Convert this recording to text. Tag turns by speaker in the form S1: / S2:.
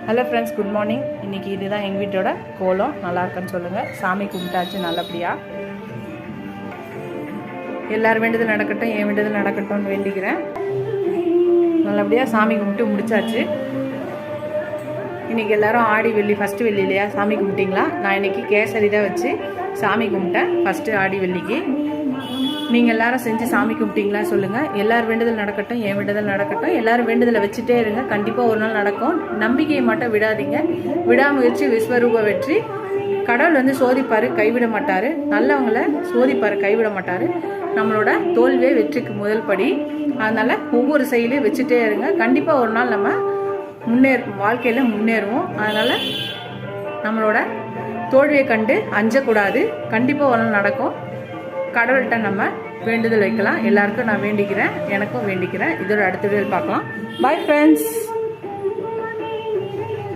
S1: Hello friends, good morning. இன்றைக்கி இதுதான் எங்கள் வீட்டோட கோலம். நல்லா இருக்குன்னு சொல்லுங்கள். சாமி கும்பிட்டாச்சு நல்லபடியாக. எல்லோரும் வேண்டுதல் நடக்கட்டும், என் வேண்டுதல் நடக்கட்டும்னு வேண்டிக்கிறேன். நல்லபடியாக சாமி கும்பிட்டு முடிச்சாச்சு. இன்றைக்கி எல்லோரும் ஆடி வெள்ளி, ஃபஸ்ட்டு வெள்ளி இல்லையா? சாமி கும்பிட்டிங்களா? நான் இன்றைக்கி கேசரி தான் வச்சு சாமி கும்பிட்டேன் ஃபஸ்ட்டு ஆடி வெள்ளிக்கு. நீங்கள் எல்லோரும் செஞ்சு சாமி கும்பிட்டிங்களா சொல்லுங்கள். எல்லோரும் வேண்டுதல் நடக்கட்டும், என் வேண்டுதல் நடக்கட்டும். எல்லோரும் வேண்டுதலை வச்சுட்டே இருங்க. கண்டிப்பாக ஒரு நாள் நடக்கும். நம்பிக்கையை மட்டும் விடாதீங்க. விடாமுயற்சி விஸ்வரூப வெற்றி. கடவுள் சோதிப்பார், கைவிட மாட்டார். நல்லவங்களை சோதிப்பார், கைவிட மாட்டார். நம்மளோட தோல்வியே வெற்றிக்கு முதல் படி. அதனால் ஒவ்வொரு செயலையும் வச்சுட்டே இருங்க. கண்டிப்பாக ஒரு நாள் நம்ம வாழ்க்கையில் முன்னேறுவோம். அதனால் நம்மளோட தோல்வியை கண்டு அஞ்சக்கூடாது. கண்டிப்பாக ஒரு நாள் நடக்கும். கடவுள்கிட்ட நம்ம வேண்டுதல் வைக்கலாம். எல்லாருக்கும் நான் வேண்டிக்கிறேன், எனக்கும் வேண்டிக்கிறேன். இதோட அடுத்த வீடியோவில் பார்க்கலாம். Bye friends.